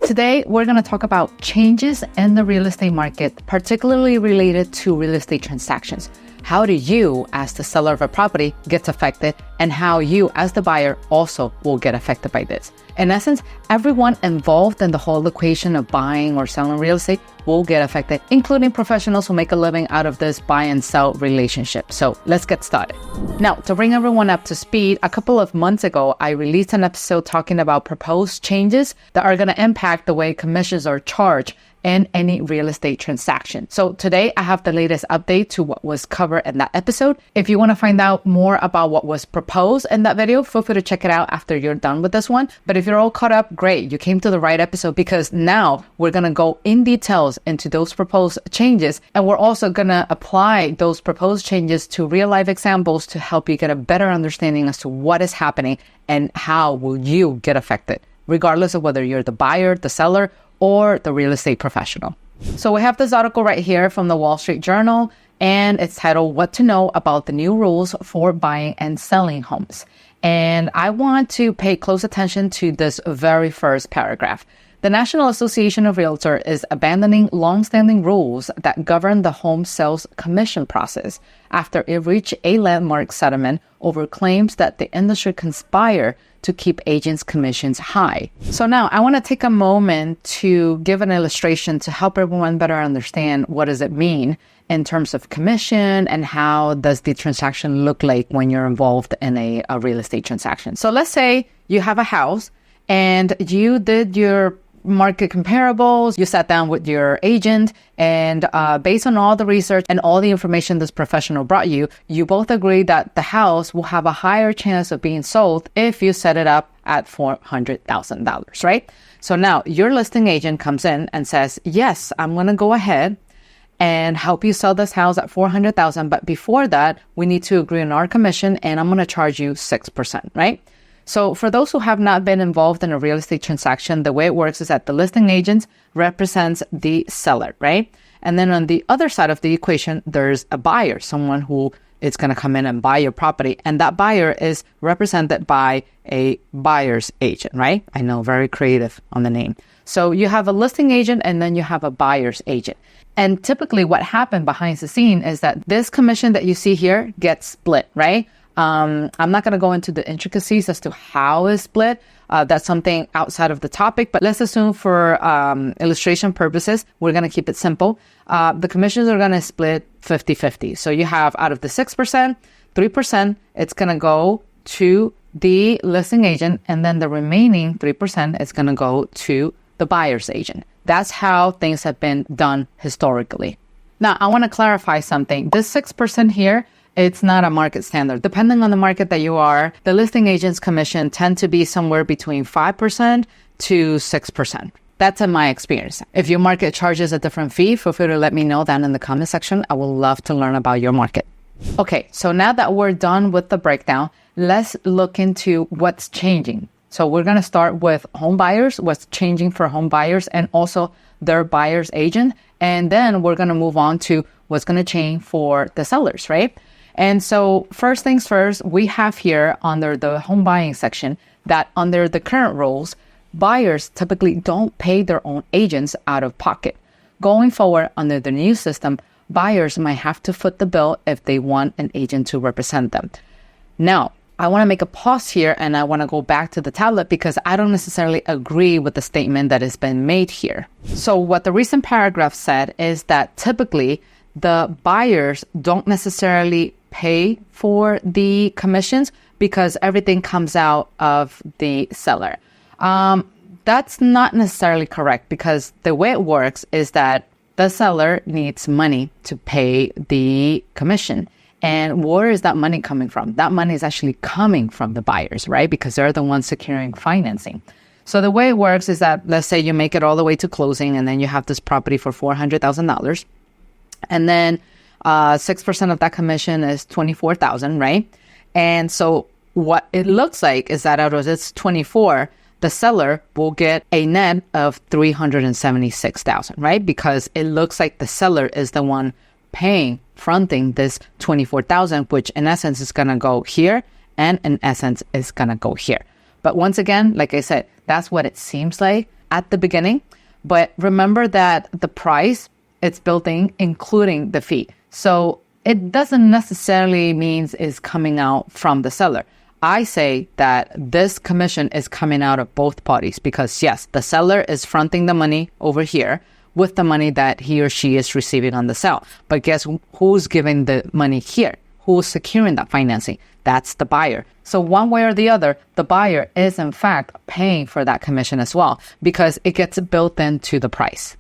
Today, we're going to talk about changes in the real estate market, particularly related to real estate transactions. How do you, as the seller of a property, get affected, and how you, as the buyer, also will get affected by this. In essence, everyone involved in the whole equation of buying or selling real estate will get affected, including professionals who make a living out of this buy and sell relationship. So let's get started. Now, to bring everyone up to speed, a couple of months ago, I released an episode talking about proposed changes that are going to impact the way commissions are charged in any real estate transaction. So today I have the latest update to what was covered in that episode. If you want to find out more about what was proposed in that video, feel free to check it out after you're done with this one. But if you're all caught up, great, you came to the right episode, because now we're going to go in details into those proposed changes. And we're also going to apply those proposed changes to real life examples to help you get a better understanding as to what is happening and how will you get affected, regardless of whether you're the buyer, the seller, or the real estate professional. So we have this article right here from the Wall Street Journal, and it's titled, What to Know About the New Rules for Buying and Selling Homes. And I want to pay close attention to this very first paragraph. The National Association of Realtors is abandoning long-standing rules that govern the home sales commission process after it reached a landmark settlement over claims that the industry conspire to keep agents' commissions high. So now I want to take a moment to give an illustration to help everyone better understand what does it mean in terms of commission and how does the transaction look like when you're involved in a real estate transaction. So let's say you have a house and you did your market comparables, you sat down with your agent, and based on all the research and all the information this professional brought you, you both agree that the house will have a higher chance of being sold if you set it up at $400,000, right? So now your listing agent comes in and says, yes, I'm going to go ahead and help you sell this house at $400,000. But before that, we need to agree on our commission, and I'm going to charge you 6%, right? So for those who have not been involved in a real estate transaction, the way it works is that the listing agent represents the seller, right? And then on the other side of the equation, there's a buyer, someone who is going to come in and buy your property. And that buyer is represented by a buyer's agent, right? I know, very creative on the name. So you have a listing agent and then you have a buyer's agent. And typically what happened behind the scene is that this commission that you see here gets split, right? I'm not going to go into the intricacies as to how it's split. That's something outside of the topic, but let's assume for illustration purposes, we're going to keep it simple. The commissions are going to split 50-50. So you have out of the 6%, 3%, it's going to go to the listing agent, and then the remaining 3% is going to go to the buyer's agent. That's how things have been done historically. Now, I want to clarify something. This 6% here, it's not a market standard. Depending on the market that you are, the listing agent's commission tend to be somewhere between 5% to 6%. That's in my experience. If your market charges a different fee, feel free to let me know down in the comment section. I would love to learn about your market. Okay, so now that we're done with the breakdown, let's look into what's changing. So we're going to start with home buyers, what's changing for home buyers and also their buyer's agent. And then we're going to move on to what's going to change for the sellers, right? And so first things first, we have here under the home buying section that under the current rules, buyers typically don't pay their own agents out of pocket. Going forward, under the new system, buyers might have to foot the bill if they want an agent to represent them. Now, I want to make a pause here and I want to go back to the tablet because I don't necessarily agree with the statement that has been made here. So what the recent paragraph said is that typically the buyers don't necessarily pay for the commissions because everything comes out of the seller. That's not necessarily correct because the way it works is that the seller needs money to pay the commission. And where is that money coming from? That money is actually coming from the buyers, right? Because they're the ones securing financing. So the way it works is that, let's say you make it all the way to closing and then you have this property for $400,000. And then 6% of that commission is $24,000, right? And so what it looks like is that out of this 24, the seller will get a net of $376,000, right? Because it looks like the seller is the one fronting this $24,000, which in essence is going to go here and in essence is going to go here. But once again, like I said, that's what it seems like. at the beginning, but remember that the price it's built in, including the fee. So it doesn't necessarily mean it's coming out from the seller. I say that this commission is coming out of both parties because yes, the seller is fronting the money over here with the money that he or she is receiving on the sale. But guess who's giving the money here? Who's securing that financing? That's the buyer. So one way or the other, the buyer is in fact paying for that commission as well because it gets built into the price.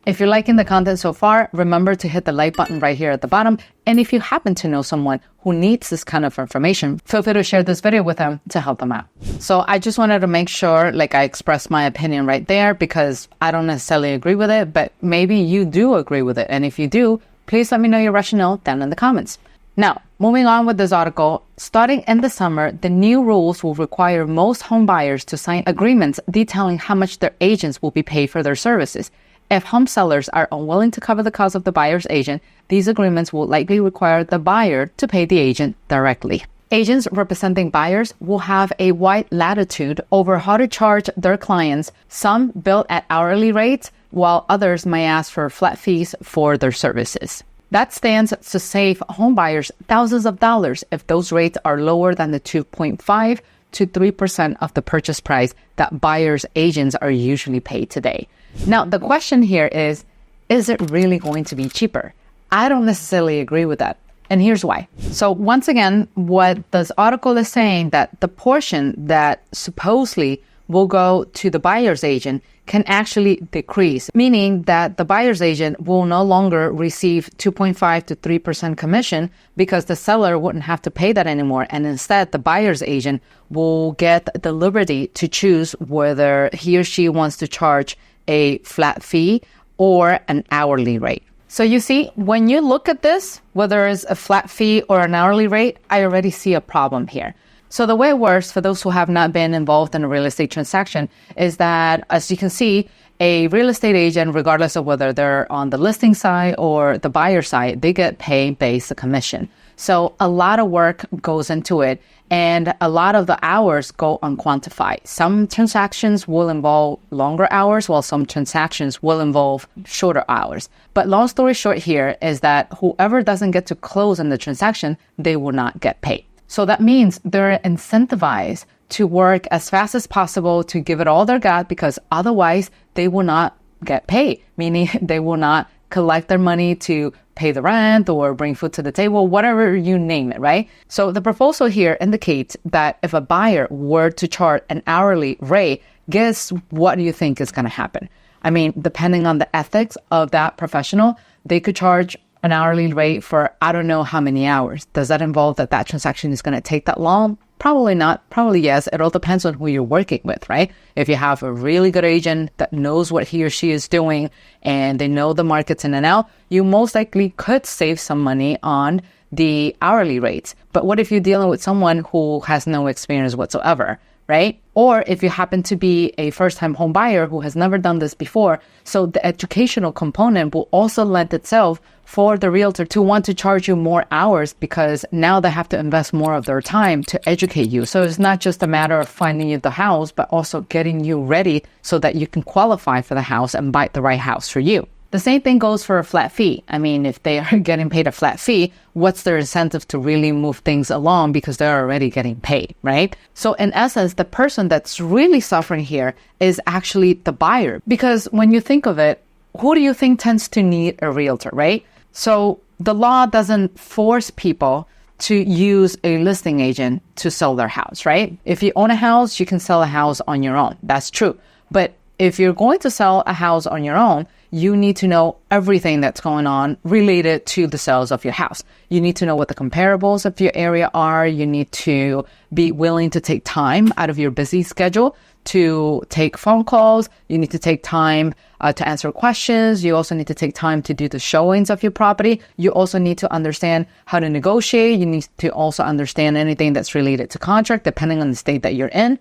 If you're liking the content so far, remember to hit the like button right here at the bottom. And if you happen to know someone who needs this kind of information, feel free to share this video with them to help them out. So I just wanted to make sure I expressed my opinion right there because I don't necessarily agree with it, but maybe you do agree with it. And if you do, please let me know your rationale down in the comments. Now, moving on with this article, starting in the summer, the new rules will require most home buyers to sign agreements detailing how much their agents will be paid for their services. If home sellers are unwilling to cover the cost of the buyer's agent, these agreements will likely require the buyer to pay the agent directly. Agents representing buyers will have a wide latitude over how to charge their clients, some billed at hourly rates, while others may ask for flat fees for their services. That stands to save home buyers thousands of dollars if those rates are lower than the 2.5 to 3% of the purchase price that buyers' agents are usually paid today. Now, the question here is it really going to be cheaper? I don't necessarily agree with that. And here's why. So once again, what this article is saying that the portion that supposedly will go to the buyer's agent can actually decrease, meaning that the buyer's agent will no longer receive 2.5 to 3% commission because the seller wouldn't have to pay that anymore. And instead, the buyer's agent will get the liberty to choose whether he or she wants to charge a flat fee or an hourly rate. So you see, when you look at this, whether it's a flat fee or an hourly rate, I already see a problem here. So the way it works for those who have not been involved in a real estate transaction is that, as you can see, a real estate agent, regardless of whether they're on the listing side or the buyer side, they get paid based on commission. So a lot of work goes into it and a lot of the hours go unquantified. Some transactions will involve longer hours while some transactions will involve shorter hours. But long story short here is that whoever doesn't get to close in the transaction, they will not get paid. So that means they're incentivized to work as fast as possible to give it all they got because otherwise they will not get paid, meaning they will not collect their money to pay the rent or bring food to the table, whatever you name it, right? So the proposal here indicates that if a buyer were to charge an hourly rate, guess what do you think is going to happen? I mean, depending on the ethics of that professional, they could charge an hourly rate for I don't know how many hours. Does that involve that transaction is going to take that long? Probably not. Probably yes. It all depends on who you're working with, right? If you have a really good agent that knows what he or she is doing and they know the markets in and out, you most likely could save some money on the hourly rates. But what if you're dealing with someone who has no experience whatsoever, right? Or if you happen to be a first-time home buyer who has never done this before, so the educational component will also lend itself for the realtor to want to charge you more hours because now they have to invest more of their time to educate you. So it's not just a matter of finding you the house, but also getting you ready so that you can qualify for the house and buy the right house for you. The same thing goes for a flat fee. I mean, if they are getting paid a flat fee, what's their incentive to really move things along because they're already getting paid, right? So in essence, the person that's really suffering here is actually the buyer. Because when you think of it, who do you think tends to need a realtor, right? So the law doesn't force people to use a listing agent to sell their house, right? If you own a house, you can sell a house on your own. That's true. But if you're going to sell a house on your own, you need to know everything that's going on related to the sales of your house. You need to know what the comparables of your area are. You need to be willing to take time out of your busy schedule to take phone calls. You need to take time to answer questions. You also need to take time to do the showings of your property. You also need to understand how to negotiate. You need to also understand anything that's related to contract, depending on the state that you're in.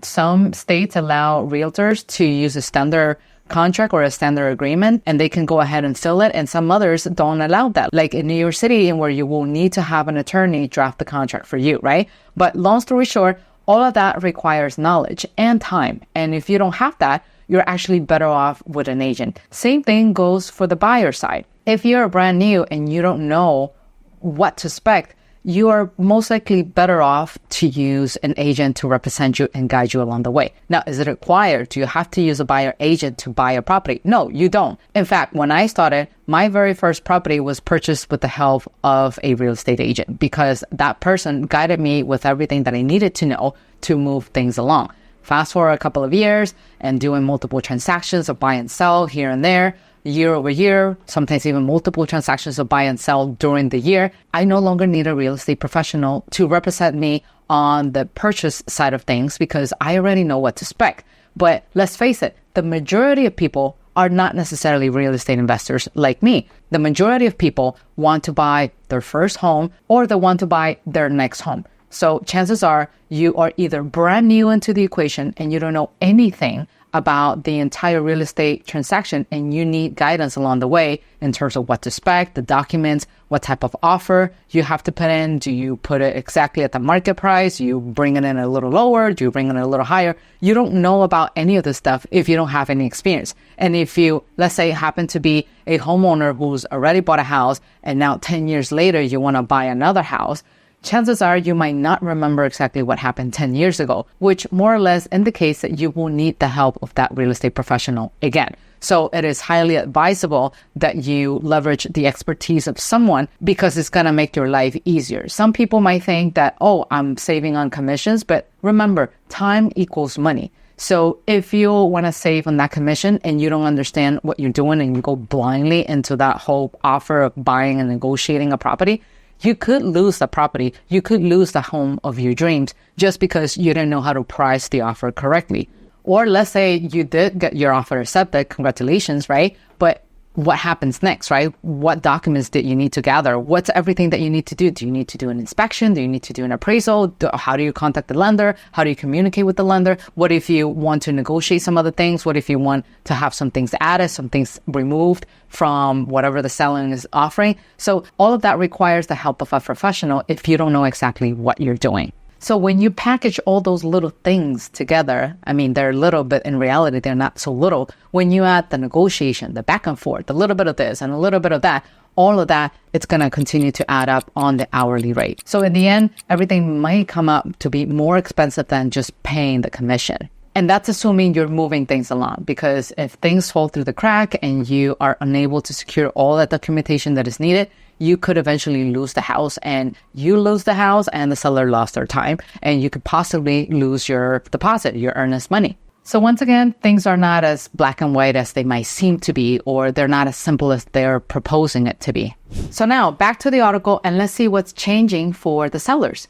Some states allow realtors to use a standard contract or a standard agreement, and they can go ahead and fill it. And some others don't allow that, like in New York City, where you will need to have an attorney draft the contract for you, right? But long story short, all of that requires knowledge and time. And if you don't have that, you're actually better off with an agent. Same thing goes for the buyer side. If you're brand new and you don't know what to expect, you are most likely better off to use an agent to represent you and guide you along the way. Now, is it required? Do you have to use a buyer agent to buy a property? No, you don't. In fact, when I started, my very first property was purchased with the help of a real estate agent because that person guided me with everything that I needed to know to move things along. Fast forward a couple of years and doing multiple transactions of buy and sell here and there, year over year, sometimes even multiple transactions of buy and sell during the year, I no longer need a real estate professional to represent me on the purchase side of things because I already know what to expect. But let's face it, the majority of people are not necessarily real estate investors like me. The majority of people want to buy their first home or they want to buy their next home. So chances are you are either brand new into the equation and you don't know anything about the entire real estate transaction and you need guidance along the way in terms of what to expect, the documents, what type of offer you have to put in. Do you put it exactly at the market price? Do you bring it in a little lower? Do you bring it in a little higher? You don't know about any of this stuff if you don't have any experience. And if you, let's say, happen to be a homeowner who's already bought a house and now 10 years later you want to buy another house, chances are you might not remember exactly what happened 10 years ago, which more or less indicates that you will need the help of that real estate professional again. So it is highly advisable that you leverage the expertise of someone because it's going to make your life easier. Some people might think that, oh, I'm saving on commissions, but remember, time equals money. So if you want to save on that commission and you don't understand what you're doing and you go blindly into that whole offer of buying and negotiating a property, you could lose the property. You could lose the home of your dreams just because you didn't know how to price the offer correctly. Or let's say you did get your offer accepted. Congratulations, right? But what happens next, right? What documents did you need to gather? What's everything that you need to do? Do you need to do an inspection? Do you need to do an appraisal? How do you contact the lender? How do you communicate with the lender? What if you want to negotiate some other things? What if you want to have some things added, some things removed from whatever the seller is offering? So all of that requires the help of a professional if you don't know exactly what you're doing. So when you package all those little things together, I mean, they're little, but in reality, they're not so little. When you add the negotiation, the back and forth, a little bit of this and a little bit of that, all of that, it's going to continue to add up on the hourly rate. So in the end, everything might come up to be more expensive than just paying the commission. And that's assuming you're moving things along, because if things fall through the crack and you are unable to secure all that documentation that is needed, you could eventually lose the house, and you lose the house and the seller lost their time, and you could possibly lose your deposit, your earnest money. So once again, things are not as black and white as they might seem to be, or they're not as simple as they're proposing it to be. So now back to the article, and let's see what's changing for the sellers.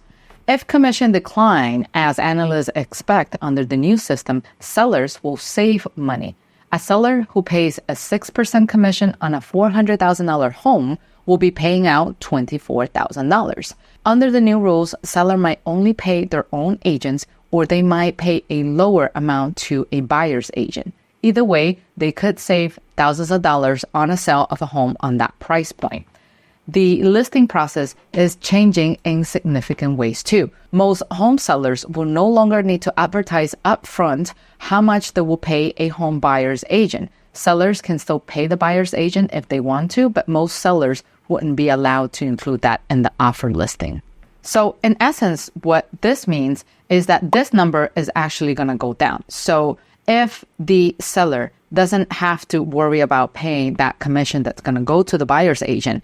If commission decline, as analysts expect under the new system, sellers will save money. A seller who pays a 6% commission on a $400,000 home will be paying out $24,000. Under the new rules, seller might only pay their own agents, or they might pay a lower amount to a buyer's agent. Either way, they could save thousands of dollars on a sale of a home on that price point. The listing process is changing in significant ways too. Most home sellers will no longer need to advertise upfront how much they will pay a home buyer's agent. Sellers can still pay the buyer's agent if they want to, but most sellers wouldn't be allowed to include that in the offer listing. So in essence, what this means is that this number is actually going to go down. So if the seller doesn't have to worry about paying that commission that's going to go to the buyer's agent,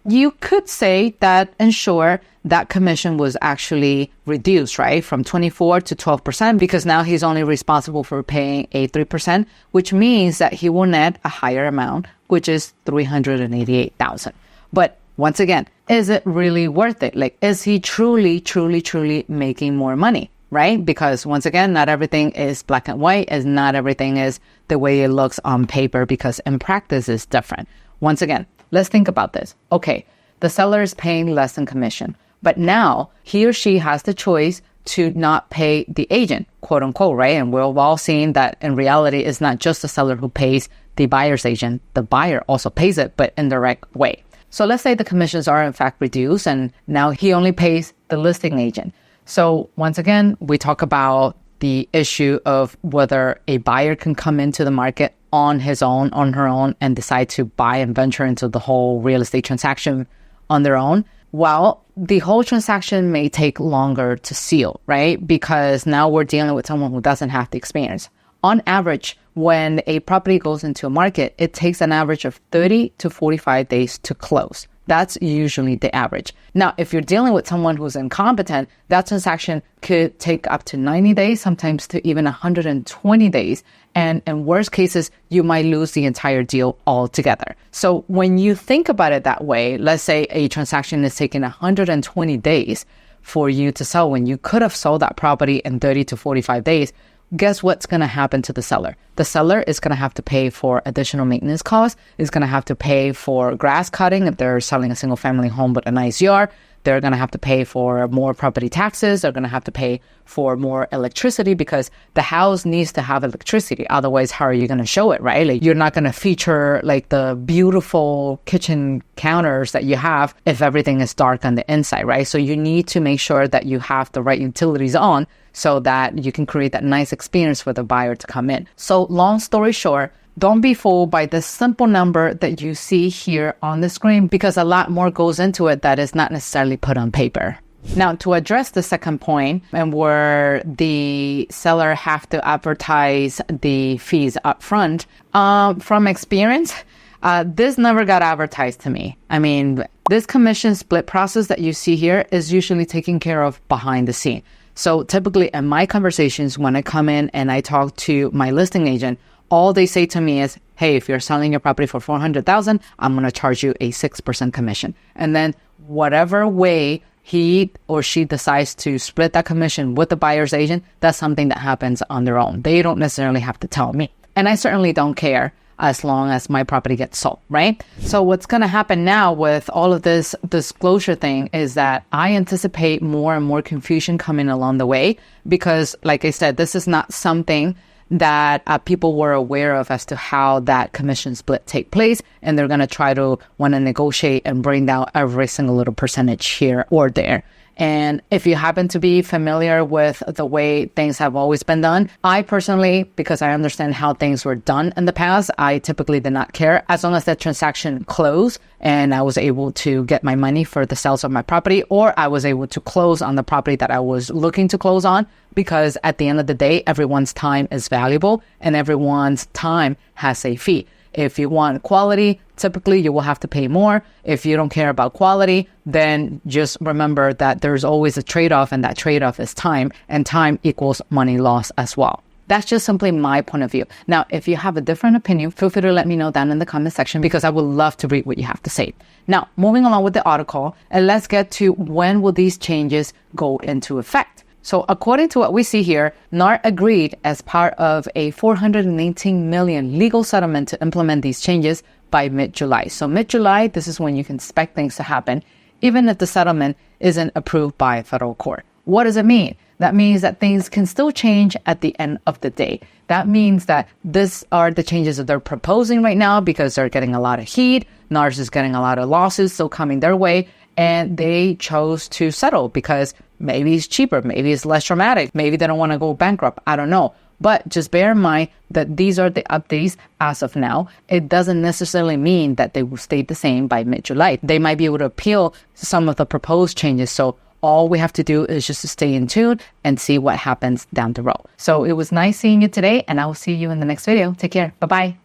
you could say that ensure that commission was actually reduced, right? From 24 to 12%, because now he's only responsible for paying a 3%, which means that he will net a higher amount, which is $388,000. But once again, is it really worth it? Like, is he truly making more money, right? Because once again, not everything is black and white, as not everything is the way it looks on paper, because in practice it's different. Once again, let's think about this. Okay, the seller is paying less than commission, but now he or she has the choice to not pay the agent, quote unquote, right? And we've all seen that in reality, it's not just the seller who pays the buyer's agent. The buyer also pays it, but in the right way. So let's say the commissions are in fact reduced and now he only pays the listing agent. So once again, we talk about the issue of whether a buyer can come into the market on his own, on her own, and decide to buy and venture into the whole real estate transaction on their own. Well, the whole transaction may take longer to seal, right? Because now we're dealing with someone who doesn't have the experience. On average, when a property goes into a market, it takes an average of 30 to 45 days to close. That's usually the average. Now, if you're dealing with someone who's incompetent, that transaction could take up to 90 days, sometimes to even 120 days. And in worst cases, you might lose the entire deal altogether. So when you think about it that way, let's say a transaction is taking 120 days for you to sell when you could have sold that property in 30 to 45 days. Guess what's going to happen to the seller? The seller is going to have to pay for additional maintenance costs, is going to have to pay for grass cutting if they're selling a single family home with a nice yard. They're going to have to pay for more property taxes. They're going to have to pay for more electricity because the house needs to have electricity. Otherwise, how are you going to show it, right? Like, you're not going to feature like the beautiful kitchen counters that you have if everything is dark on the inside, right? So you need to make sure that you have the right utilities on so that you can create that nice experience for the buyer to come in. So long story short, don't be fooled by the simple number that you see here on the screen because a lot more goes into it that is not necessarily put on paper. Now, to address the second point, and where the seller have to advertise the fees up front, from experience, this never got advertised to me. I mean, this commission split process that you see here is usually taken care of behind the scene. So typically in my conversations, when I come in and I talk to my listing agent, all they say to me is, hey, if you're selling your property for $400,000, I'm going to charge you a 6% commission. And then whatever way he or she decides to split that commission with the buyer's agent, that's something that happens on their own. They don't necessarily have to tell me. And I certainly don't care as long as my property gets sold, right? So what's going to happen now with all of this disclosure thing is that I anticipate more and more confusion coming along the way because, like I said, this is not something that people were aware of as to how that commission split take place. And they're going to try to want to negotiate and bring down every single little percentage here or there. And if you happen to be familiar with the way things have always been done, I personally, because I understand how things were done in the past, I typically did not care as long as that transaction closed and I was able to get my money for the sales of my property, or I was able to close on the property that I was looking to close on, because at the end of the day, everyone's time is valuable and everyone's time has a fee. If you want quality, typically you will have to pay more. If you don't care about quality, then just remember that there's always a trade-off, and that trade-off is time, and time equals money loss as well. That's just simply my point of view. Now, if you have a different opinion, feel free to let me know down in the comment section because I would love to read what you have to say. Now, moving along with the article, and let's get to when will these changes go into effect. So according to what we see here, NAR agreed as part of a $418 million legal settlement to implement these changes by mid-July. So mid-July, this is when you can expect things to happen, even if the settlement isn't approved by a federal court. What does it mean? That means that things can still change at the end of the day. That means that these are the changes that they're proposing right now because they're getting a lot of heat. NARS is getting a lot of lawsuits still coming their way. And they chose to settle because maybe it's cheaper, maybe it's less dramatic, maybe they don't want to go bankrupt. I don't know. But just bear in mind that these are the updates as of now. It doesn't necessarily mean that they will stay the same by mid-July. They might be able to appeal some of the proposed changes. So all we have to do is just to stay in tune and see what happens down the road. So it was nice seeing you today, and I will see you in the next video. Take care. Bye-bye.